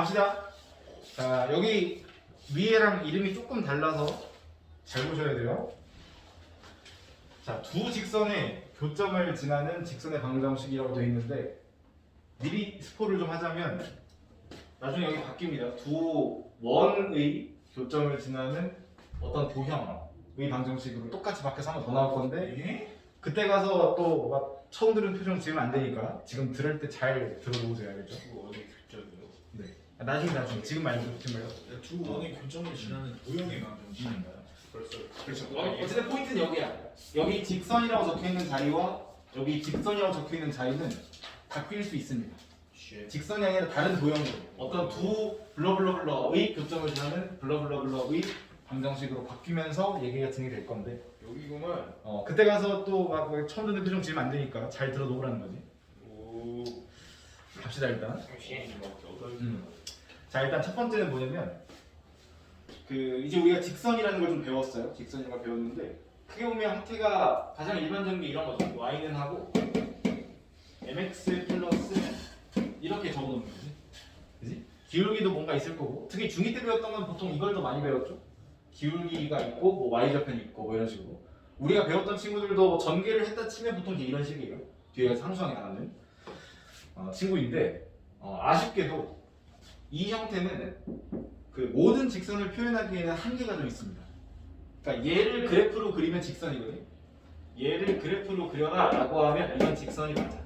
갑시다. 자, 여기 위에랑 이름이 조금 달라서 잘 보셔야 돼요. 자, 두 직선의 교점을 지나는 직선의 방정식이라고 되어 있는데 미리 스포를 좀 하자면 나중에 여기 바뀝니다. 두 원의 교점을 지나는 어떤 도형의 방정식으로 똑같이 바뀌어서 한 번 더 나올 건데 그때 가서 또 막 처음 들은 표정 지으면 안 되니까 지금 들을 때 잘 들어놓으세요. 알겠죠? 두 원의 교점이요? 네. 나중에 지금 말고 지금 말고. 두 원의 교점을 지나는 도형의 방정식인가요? 벌써 그렇죠. 어쨌든 포인트는 여기야. 여기 직선이라고 적혀있는 자리와 여기 직선이라고 적혀있는 자리는 바뀔 수 있습니다. 직선이 아니라 다른 도형으로 어떤 두 블러블러블러의 교점을 지나는 블러블러블러의 방정식으로 바뀌면서 얘기가 진행이 될 건데 여기구만. 그때 가서 또 막 처음 듣는 표정 지으면 안 되니까 잘 들어놓으라는 거지. 오. 갑시다 일단. 음. 자 일단 첫 번째는 뭐냐면 이제 우리가 직선이라는 걸 좀 배웠어요. 직선이라는 걸 배웠는데 크게 보면 형태가 가장 일반적인 게 이런 거죠. y는 하고 mx 플러스 이렇게 적어놓는 거지. 그지? 기울기도 뭔가 있을 거고 특히 중2 때 배웠던 건 보통 이걸 더 많이 배웠죠. 기울기가 있고 뭐 y좌편이 있고 뭐 이런 식으로 우리가 배웠던 친구들도 뭐 전개를 했다 치면 보통 이제 이런 식이에요. 뒤에 상수항이 나오는 친구인데 아쉽게도 이 형태는 모든 직선을 표현하기에는 한계가 좀 있습니다. 그러니까 얘를 그래프로 그리면 직선이거든요. 얘를 그래프로 그려라 라고 하면 이건 직선이 맞아.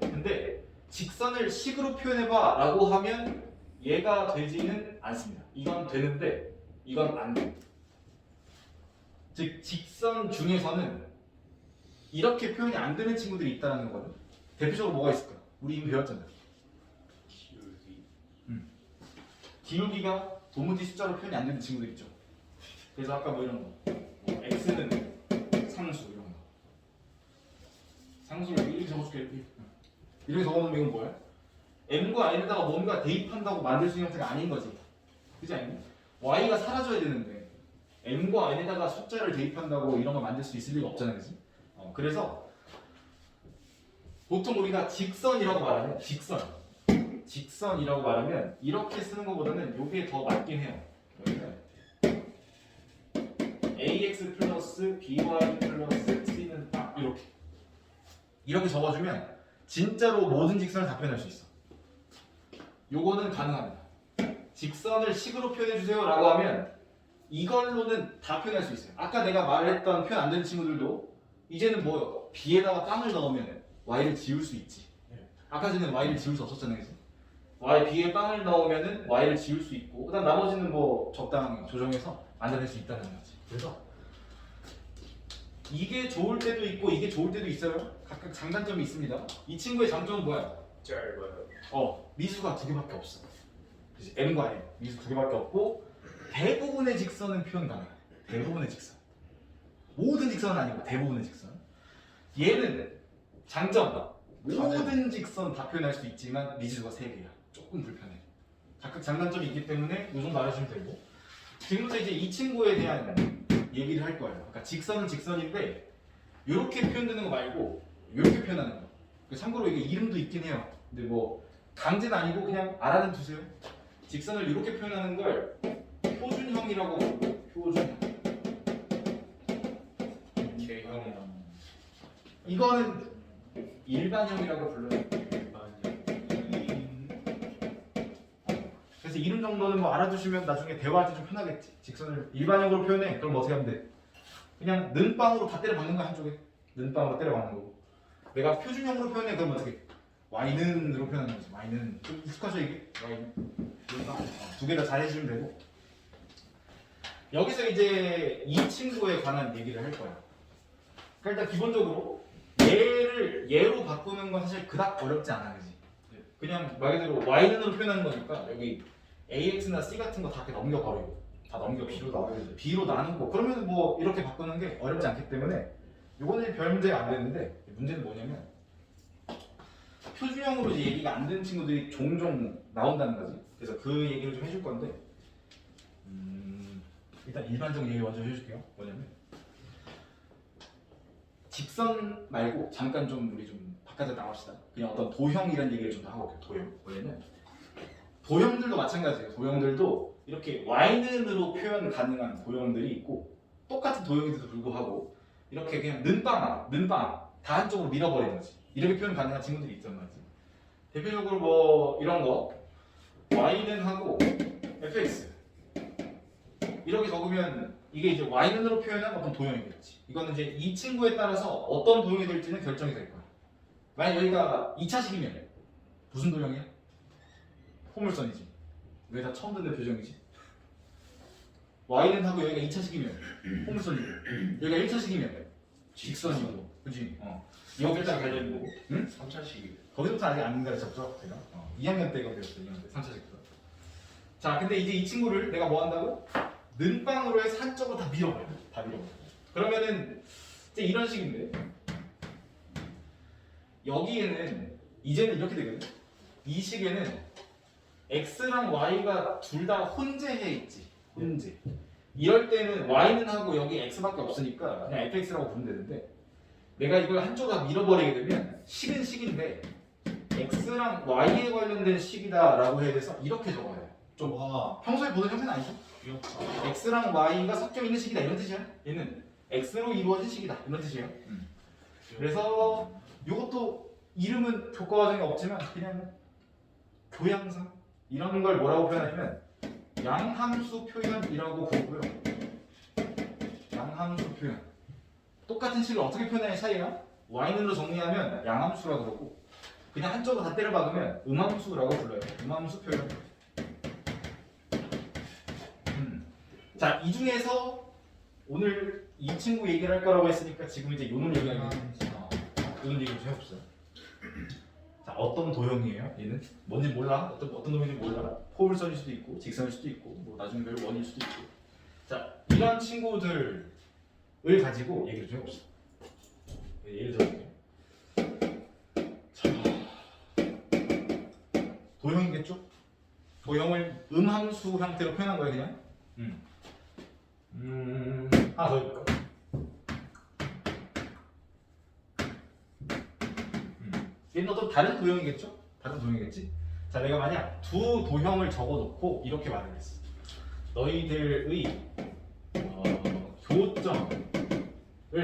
근데 직선을 식으로 표현해봐 라고 하면 얘가 되지는 않습니다. 이건 되는데 이건 안 돼. 즉 직선 중에서는 이렇게 표현이 안 되는 친구들이 있다는 거는 대표적으로 뭐가 있을까? 우리 이미 배웠잖아요. 기울기. 기울기가 도무지 숫자로 표현이 안 되는 친구들 있죠. 그래서 아까 뭐 이런 거 x는 상수 이런 거 상수를 이렇게 적어줄게. 이렇게 적어놓으면 이건 뭐야? m과 n에다가 뭔가 대입한다고 만들 수 있는 형태가 아닌 거지. 그지 않니? y가 사라져야 되는데 m과 n에다가 숫자를 대입한다고 이런 걸 만들 수 있을 리가 없잖아요. 그지? 그래서 보통 우리가 직선이라고 말하면 직선이라고 말하면 이렇게 쓰는 것보다는 이게 더 맞긴 해요. ax 플러스 by 플러스 c는 딱 이렇게 적어주면 진짜로 모든 직선을 다 표현할 수 있어. 요거는 가능합니다. 직선을 식으로 표현해주세요 라고 하면 이걸로는 다 표현할 수 있어요. 아까 내가 말했던 표현 안 되는 친구들도 이제는 뭐 b에다가 빵을 넣으면 y를 지울 수 있지. 아까 전에는 y를 지울 수 없었잖아요. 그치? b에 빵을 넣으면 y를 지울 수 있고 그다음 나머지는 뭐 적당히 조정해서 만들어낼 수 있다는 거지. 그래서 이게 좋을 때도 있고 이게 좋을 때도 있어요. 각각 장단점이 있습니다. 이 친구의 장점은 뭐야? 짧아요. 미수가 두 개밖에 없어. 그치? m과 n 미수 두 개밖에 없고 대부분의 직선은 표현 가능해. 대부분의 직선. 모든 직선은 아니고 대부분의 직선. 얘는 장점. 모든 직선 다 표현할 수 있지만 미수가 3개야. 조금 불편해. 각각 장단점이 있기 때문에 이 정도 알아주시면 되고 지금부터 이제 이 친구에 대한 얘기를 할 거예요. 그러니까 직선은 직선인데 이렇게 표현되는 거 말고 이렇게 표현하는 거. 참고로 이게 이름도 있긴 해요. 근데 뭐 강제는 아니고 그냥 알아는 두세요. 직선을 이렇게 표현하는 걸 표준형이라고 부르고 표준형. 개형. 이거는 일반형이라고 불러요. 그래서 이름 정도는 뭐 알아두시면 나중에 대화할 때 좀 편하겠지. 직선을 일반형으로 표현해. 그럼 어떻게 하면 돼? 그냥 는빵으로 다 때려 박는 거야 한쪽에. 는빵으로 때려 박는 거고. 내가 표준형으로 표현해. 그럼 어떻게? y는으로 표현하는 거지. y는 좀 익숙하죠 이게? y는 두 개 다 잘 해주시면 되고. 여기서 이제 이 친구에 관한 얘기를 할 거야. 그러니까 일단 기본적으로 얘를 얘로 바꾸는 건 사실 그닥 어렵지 않아, 그지? 그냥 말 그대로 y는으로 표현하는 거니까 여기 ax나 c 같은 거 다 이렇게 넘겨버리고 다 넘겨 b로 나누고 그러면 뭐 이렇게 바꾸는 게 어렵지 않기 때문에 이거는 별 문제가 안 되는데 문제는 뭐냐면 표준형으로 이제 얘기가 안 되는 친구들이 종종 나온다는 거지. 그래서 그 얘기를 좀 해줄 건데 일단 일반적 얘기 먼저 해줄게요. 뭐냐면 직선 말고 잠깐 좀 우리 좀 바깥에 나갑시다. 그냥 어떤 도형이라는 얘기를 좀 더 하고 올게요. 도형. 뭐냐면 도형들도 마찬가지예요. 도형들도 이렇게 y는으로 표현 가능한 도형들이 있고 똑같은 도형인데도 불구하고 이렇게 그냥 는빵 다 한쪽으로 밀어버리는 거지. 이렇게 표현 가능한 친구들이 있단 말이지. 대표적으로 뭐 이런 거 y는 하고 fx 이렇게 적으면 이게 이제 y는으로 표현한 어떤 도형이겠지. 이거는 이제 이 친구에 따라서 어떤 도형이 될지는 결정이 될 거야. 만약 여기가 2차식이면 무슨 도형이야? 포물선이지. 왜 다 처음 듣는 표정이지? y는 하고 여기가 2차식이면 포물선이고 여기가 1차식이면 직선이고 그치? 이거 일단 관련인 거고 응? 3차식이 거기서부터 아직 안 가르쳤죠? 제가 2학년 때 이거 배웠어요. 2학년 때 3차식부터. 자 근데 이제 이 친구를 내가 뭐 한다고? 는빵으로 해서 한쪽으로 다 밀어버려. 다 밀어버려. 그러면은 이제 이런 식인데 여기에는 이제는 이렇게 되거든. 이 식에는 x랑 y가 둘 다 혼재해 있지. 혼재. 이럴 때는 y는 하고 여기 x밖에 없으니까 그냥 fx라고 부르면 되는데 내가 이걸 한쪽으로 다 밀어버리게 되면 식은 식인데 x랑 y에 관련된 식이다라고 해야 돼서 이렇게 적어야 돼. 좀 평소에 보던 형태는 아니죠? 귀엽다. x랑 y가 섞여 있는 식이다 이런 뜻이야. 얘는 x로 이루어진 식이다 이런 뜻이에요. 그래서 이것도 이름은 교과 과정에 없지만 그냥 교양상 이런 걸 뭐라고 표현하냐면 양함수 표현이라고 부르고요. 양함수 표현. 똑같은 식을 어떻게 표현하는 차이야? y는으로 정리하면 양함수라고 그러고 그냥 한쪽으로 다 때려 박으면 음함수라고 불러요. 음함수 표현. 자, 이 중에서 오늘 이 친구 얘기를 할 거라고 했으니까 지금 이제 요놈 얘기하면 요놈 얘기 좀 해봅시다. 자, 어떤 도형이에요? 얘는 뭔지 몰라? 어떤 도형인지 몰라? 포물선일 수도 있고 직선일 수도 있고 뭐 나중에 별 원일 수도 있고. 자, 이런 친구들을 가지고 얘기를 좀 해봅시다. 예를 들어볼게요. 자, 도형이겠죠? 도형을 음함수 형태로 표현한 거예요, 그냥. 하나 더 해볼까? 얘는 어떤 다른 도형이겠죠? 다른 도형이겠지? 자, 내가 만약 두 도형을 적어놓고 이렇게 말을 했어. 너희들의 교점을 P,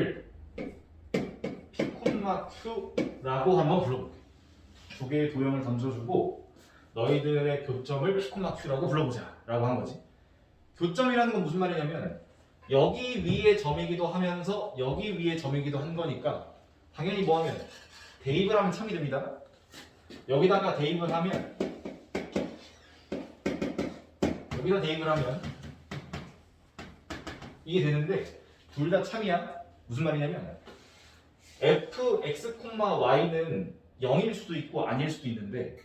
Q라고 한번 불러볼게. 두 개의 도형을 던져주고 너희들의 교점을 P, Q라고 불러보자 라고 한 거지. 교점이라는 건 무슨 말이냐면 여기 위에 점이기도 하면서 여기 위에 점이기도 한 거니까 당연히 뭐 하면 대입을 하면 참이 됩니다. 여기다가 대입을 하면 여기다 대입을 하면 이게 되는데 둘 다 참이야. 무슨 말이냐면 fx, y는 0일 수도 있고 아닐 수도 있는데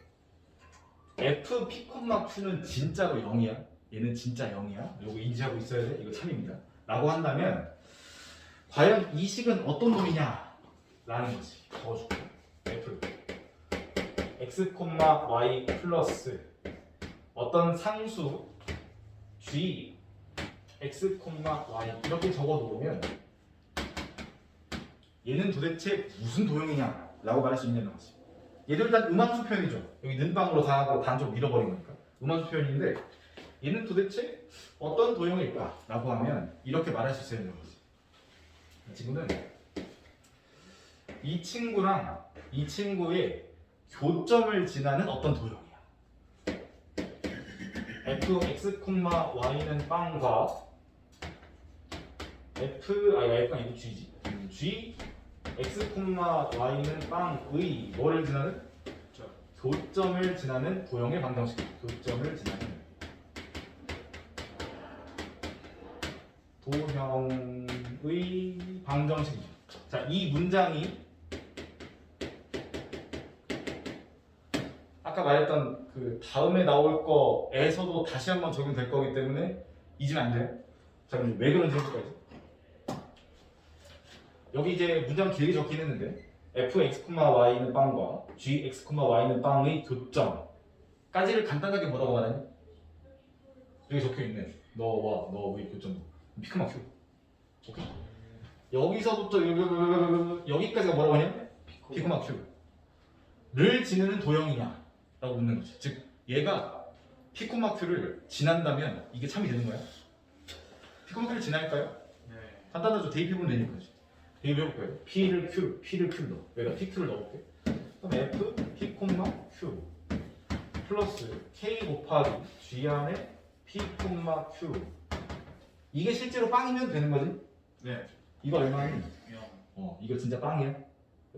f, p, q는 진짜로 0이야. 얘는 진짜 0이야. 이거 인지하고 있어야 돼. 이거 참입니다. 라고 한다면 과연 이 식은 어떤 놈이냐? 라는 거지. 적어줄게. f x, y 플러스 어떤 상수 g x, y 이렇게 적어놓으면 얘는 도대체 무슨 도형이냐? 라고 말할 수 있냐는 거지. 얘도 일단 음함수 표현이죠. 여기 는방으로 다 하고 반쪽 밀어버린 거니까 음함수 표현인데 얘는 도대체 어떤 도형일까? 라고 하면 이렇게 말할 수 있어야 되는 거지. 이 친구는 이 친구랑 이 친구의 교점을 지나는 어떤 도형이야. fx, y는 빵과 f가 아니고 g지. g, x, y는 빵의 뭐를 지나는? 교점을 지나는 도형의 방정식. 교점을 지나는 도형의 방정식이죠. 자, 이 문장이 아까 말했던 그 다음에 나올 거에서도 다시 한번 적용될 거기 때문에 잊으면 안 돼요. 자, 그럼 왜 그런지 해볼까요? 여기 이제 문장 길게 적긴 했는데 fx, y는 빵과 gx, y는 빵의 교점까지를 간단하게 뭐라고 말하니? 여기 적혀있네. 너와 너의 교점 피크마 큐. 오케이? 여기서부터 여기까지가 뭐라고 하냐? 피크마 큐를 지르는 도형이냐? 라고 묻는 거지. 즉 얘가 P, Q를 지난다면 이게 참이 되는 거야? P, Q를 지날까요? 네. 간단하죠. 대입해보면 되니까. 대입해볼까요? P를 Q를 넣어. 여기다 PQ를 넣어볼게. 그럼 F, P, Q 플러스 K 곱하기 G 안에 P, Q. 이게 실제로 빵이면 되는 거지? 네. 이거 얼마니? 0. 이거 진짜 빵이야?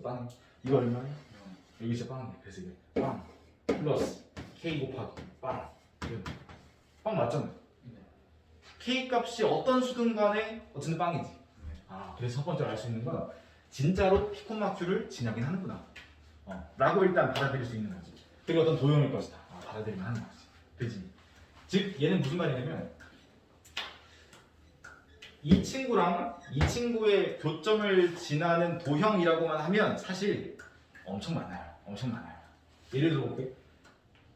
빵. 이거 얼마니? 0. 여기 진짜 빵이야. 그래서 이게 빵 플러스 K 곱하기 빵. 빵 맞잖아. 네. K 값이 어떤 수든 간에 어쨌든 빵이지. 그래서 첫 번째로 알 수 있는 건 진짜로 P, Q를 지나긴 하는구나. 라고 일단 받아들일 수 있는 거지. 그리고 어떤 도형일 것이다. 받아들이면 하는 거지. 그지? 즉 얘는 무슨 말이냐면 이 친구랑 이 친구의 교점을 지나는 도형이라고만 하면 사실 엄청 많아요. 엄청 많아요. 예를 들어볼게.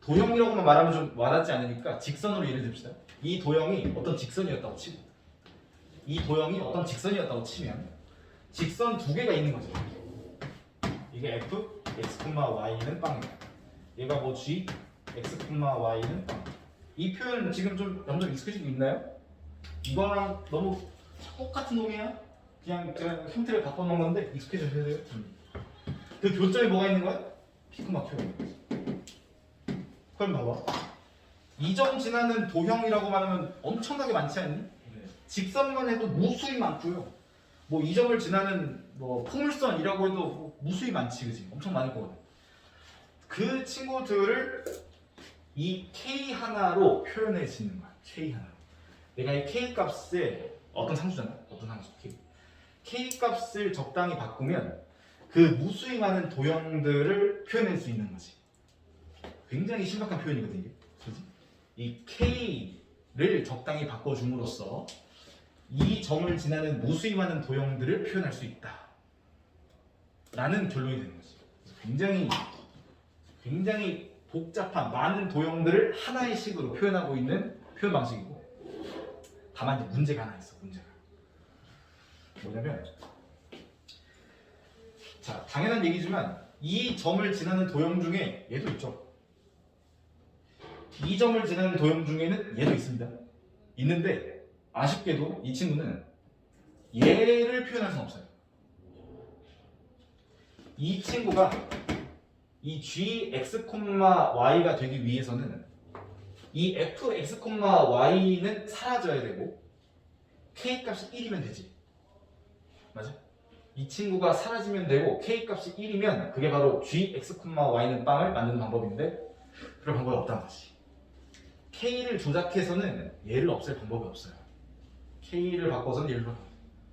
도형이라고만 말하면 좀 와닿지 않으니까 직선으로 예를 듭시다. 이 도형이 어떤 직선이었다고 치고 이 도형이 어떤 직선이었다고 치면 직선 두 개가 있는 거죠. 이게 f, x, y는 빵이다. 얘가 뭐 g, x, y는 빵. 이 표현 지금 좀 점점 익숙해지고 있나요? 이거랑 너무 똑같은 놈이야? 그냥 제가 형태를 바꿔놓은 건데 익숙해져야 돼요. 그 교점에 뭐가 있는 거야? P, Q. 그럼 봐봐. 이 점 지나는 도형이라고 말하면 엄청나게 많지 않니? 네. 직선만 해도 무수히 많고요. 뭐 이 점을 지나는 뭐 포물선이라고 해도 뭐 무수히 많지, 그지? 엄청 많을 거거든. 그 친구들을 이 K 하나로 표현해 지는 거야. K 하나로. 내가 이 K 값에 어떤 상수잖아. 어떤 상수 K. K 값을 적당히 바꾸면 그 무수히 많은 도형들을 표현할 수 있는 거지. 굉장히 신박한 표현이거든 이게. 그지? 이 K를 적당히 바꿔줌으로써 이 점을 지나는 무수히 많은 도형들을 표현할 수 있다. 라는 결론이 되는 거지. 굉장히 복잡한 많은 도형들을 하나의 식으로 표현하고 있는 표현 방식이고, 다만 이제 문제가 하나 있어. 문제가 뭐냐면, 자 당연한 얘기지만 이 점을 지나는 도형 중에 얘도 있죠. 이 점을 지나는 도형 중에는 얘도 있습니다. 있는데 아쉽게도 이 친구는 얘를 표현할 수는 없어요. 이 친구가 이 gx, y가 되기 위해서는 이 fx, y는 사라져야 되고 k 값이 1이면 되지. 맞아? 이 친구가 사라지면 되고 k 값이 1이면 그게 바로 gx, y는 빵을 만드는 방법인데 그럴 방법이 없다는 거지. k를 조작해서는 얘를 없앨 방법이 없어요. k를 바꿔서는 얘를 바꿔요.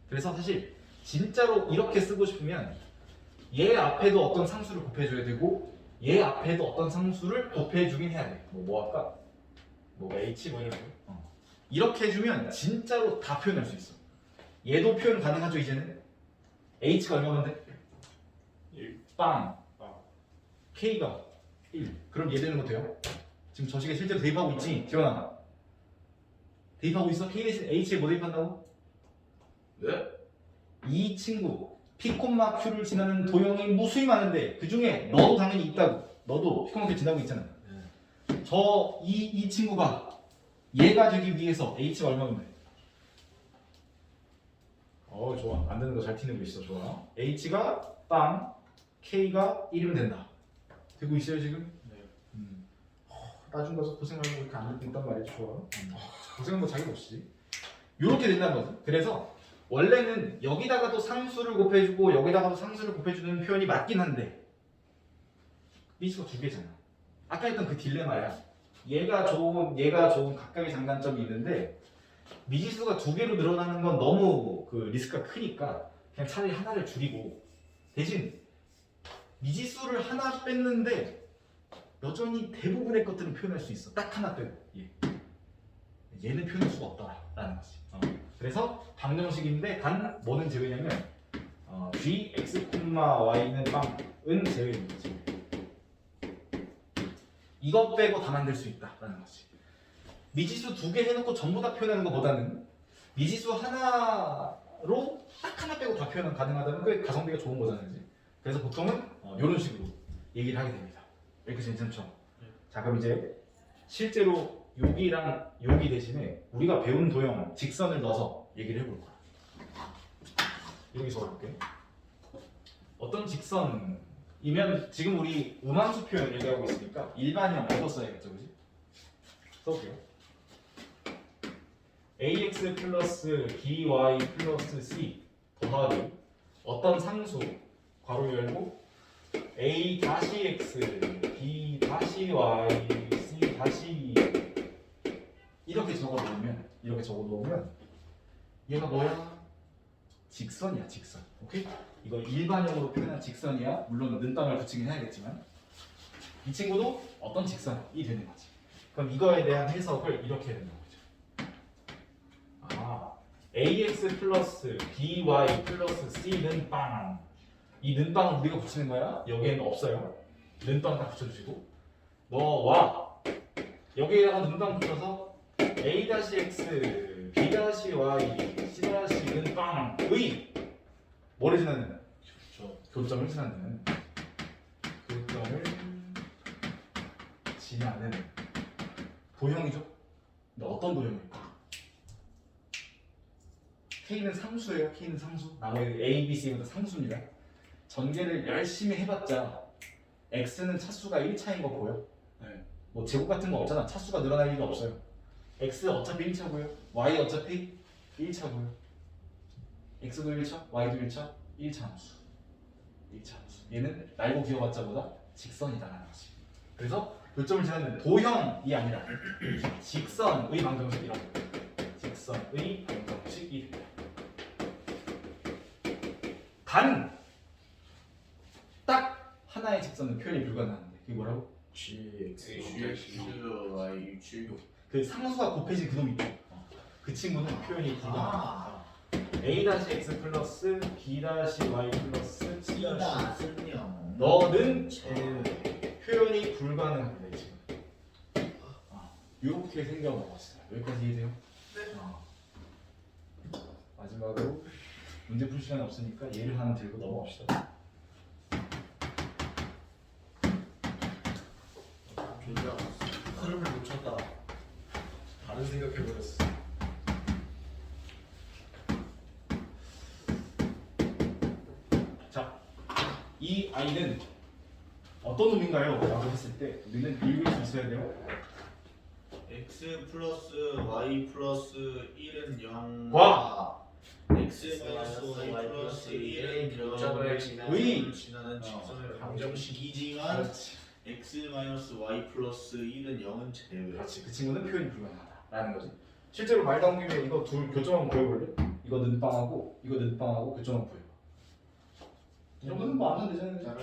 그래서 사실 진짜로 이렇게 쓰고 싶으면 얘 앞에도 어떤 상수를 곱해줘야 되고 얘 앞에도 어떤 상수를 곱해주긴 해야 돼. 뭐 할까? 뭐 h 뭐 이런 거. 이렇게 해주면 진짜로 다 표현할 수 있어. 얘도 표현 가능하죠 이제는. h가 얼마면 돼? 1. 빵. k가 1. 그럼 얘 되는 거 돼요? 지금 저 시계 실제로 대입하고 있지? 지원아 대입하고 있어? k 대신 h에 뭐 대입한다고? 네? 이 친구 P, Q를 지나는 도형이 무수히 많은데 그 중에 너도 당연히 있다고. 너도 P, Q를 지나고 있잖아. 이 친구가 얘가 되기 위해서 h가 얼마면 돼? 좋아. 안 되는 거 잘 티내고 있어. 좋아. h가 빵, k가 1이면 된다. 되고 있어요 지금? 네. 나중 가서 고생하고 이렇게 안 되고 있단 말이지. 좋아. 고생한 거 자기 몫이지. 요렇게 된다는 거지. 그래서 원래는 여기다가도 상수를 곱해주고 여기다가도 상수를 곱해주는 표현이 맞긴 한데 미지수가 두 개잖아. 아까 했던 그 딜레마야. 얘가 좋은 각각의 장단점이 있는데 미지수가 두 개로 늘어나는 건 너무 그 리스크가 크니까 그냥 차라리 하나를 줄이고 대신 미지수를 하나 뺐는데 여전히 대부분의 것들은 표현할 수 있어. 딱 하나 빼고 얘는 표현할 수가 없다라는 거지. 그래서 방정식인데 단 뭐는 제외냐면 gx, y는 빵은 제외인 거지. 이것 빼고 다 만들 수 있다라는 거지. 미지수 두 개 해놓고 전부 다 표현하는 것보다는 미지수 하나로 딱 하나 빼고 다 표현 가능하다면 그게 가성비가 좋은 거잖아요. 그치? 그래서 보통은 이런 식으로 얘기를 하게 됩니다. 여기까지 괜찮죠? 자 그럼 이제 실제로 여기랑 여기 대신에 우리가 배운 도형 직선을 넣어서 얘기를 해볼 거야. 이렇게 적어볼게. 어떤 직선이면 지금 우리 음함수 표현 얘기하고 있으니까 일반형 이거 써야겠죠, 그지? 써볼게요. ax 플러스 by 플러스 c 더하기 어떤 상수 괄호 열고 a 다시 x b 다시 y c 다시 이렇게 적어 놓으면 얘가 뭐야? 직선이야, 직선. 오케이? 이거 일반형으로 표현한 직선이야. 물론 는방을 붙이긴 해야겠지만 이 친구도 어떤 직선이 되는 거지. 그럼 이거에 대한 해석을 이렇게 해야 된다고 하죠. ax 플러스 by 플러스 c는 빵. 이 는빵은 우리가 붙이는 거야. 여기에는 없어요. 는빵 다 붙여주시고 너와 여기에다가 는빵 붙여서 a-x b-y c-는 빵의 뭐를 지나는? 교점을 지나는 도형이죠. 근데 어떤 도형일까? K는 상수예요. K는 상수. 나머지 A, B, C보다 상수입니다. 전개를 열심히 해봤자 X는 차수가 1차인 거 보여? 네. 뭐 제곱 같은 거 없잖아. 차수가 늘어날 일이 없어요. X 어차피 1차고요. Y 어차피 1차고요. X도 1차, Y도 1차, 1차 함수. 1차 함수. 얘는 날고 기어봤자보다 직선이다라는 거지. 그래서 교점을 지나는 도형이 아니라 직선의 방정식이라고. 직선의 방정식이 된다. 단 딱 하나의 직선은 표현이 불가능한데 그게 뭐라고? GX Y 그 상수가 곱해진 그놈 있죠. 그 친구는 표현이 불가능하다. a-x 플러스 b-y 플러스 c 너는 표현이 불가능합니다. 지금 이렇게 생겨먹었어요. 여기까지 이해돼요? 네. 마지막으로 문제 풀 시간이 없으니까 예를 하나 들고 넘어갑시다. 흐름을 놓쳤다. 다른 생각해버렸어. 자, 이 아이는 어떤 놈인가요? 라고 했을 때 우리는 읽을 수 있어야 돼요. X 플러스 Y 플러스 1은 0. 와! X 마이너스 Y 플러스 1은 0을 지나는 직선의 방정식이지만 그렇지. X 마이너스 Y 플러스 1은 0은 제외. 그렇지. 그 친구는 표현이 불가능하다라는 거지. 실제로 말 나온 김에 이거 둘 교점 한번 보여볼래? 이거 는빵하고 이거 는빵하고 교점 한번 보여봐. 이 정도는 뭐 안 하면 되잖아.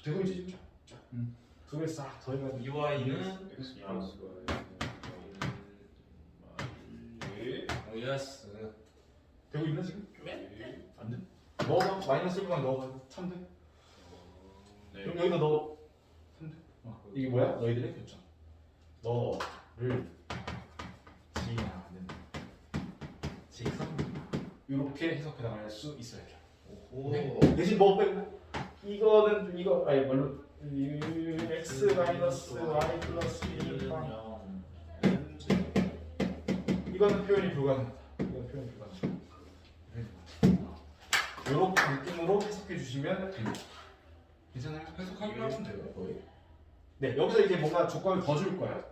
되고 있지 지금. 두 개 싹 더해가지고 UI는 예스. 되고 있나 지금? 안 돼? 넣어봐. 마이너스 1만 넣어봐. 3돼? 그럼 여기다 넣어. 3돼? 이게 뭐야? 너희들의 교점. 너를 지나는 직선. 이렇게 해석해 나갈 수 있어야 돼. 오. 대신 뭐 빼고? 이거는 이거 아니 뭘로? x 마이너스 y 플러스 1 이거는 표현이 불가능하다. 이건 표현이 불가능하다. 이렇게 느낌으로 해석해 주시면 됩니다. 괜찮아요? 해석하기만 하면 돼요, 거의. 네, 여기서 이제 뭔가 조건을 더 줄 거야.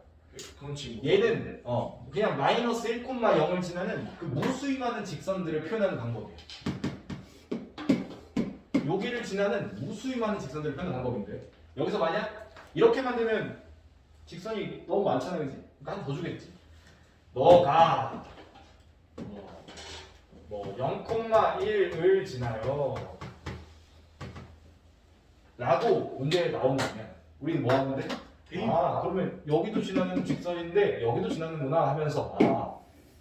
그건 친구. 얘는 그냥 마이너스 1,0을 지나는 그 무수히 많은 직선들을 표현하는 방법이에요. 여기를 지나는 무수히 많은 직선들을 표현하는 방법인데 여기서 만약 이렇게 만들면 직선이 너무 많잖아요, 그지? 그러니까 한 번 더 주겠지. 너가 뭐 0,1을 지나요 라고 문제에 나온다면 우리는 뭐 하면 돼? 그러면 여기도 지나는 직선인데 여기도 지나는구나 하면서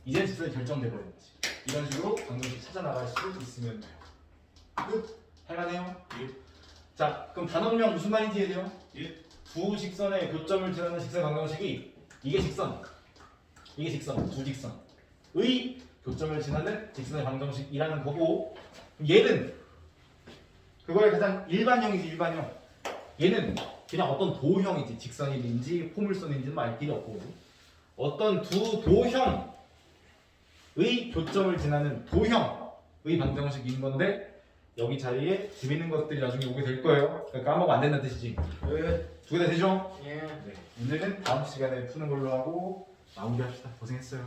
이제 직선이 결정돼 버리는 거지. 이런 식으로 방정식 찾아 나갈 수 있으면 돼요. 끝. 할만해요? 예. 자, 그럼 단원명 무슨 말인지 이해돼요? 예. 두 직선의 교점을 지나는 직선 방정식이 이게 직선, 이게 직선, 두 직선의 교점을 지나는 직선의 방정식이라는 거고 얘는 그거의 가장 일반형이지 일반형. 얘는 그냥 어떤 도형이지 직선인지 포물선인지는 알 길이 없고 어떤 두 도형의 교점을 지나는 도형의 방정식인 건데 여기 자리에 재밌는 것들이 나중에 오게 될 거예요. 그러니까 까먹으면 안 된다는 뜻이지. 두 개 다 되죠? 예. 네. 오늘은 다음 시간에 푸는 걸로 하고 마무리합시다. 고생했어요.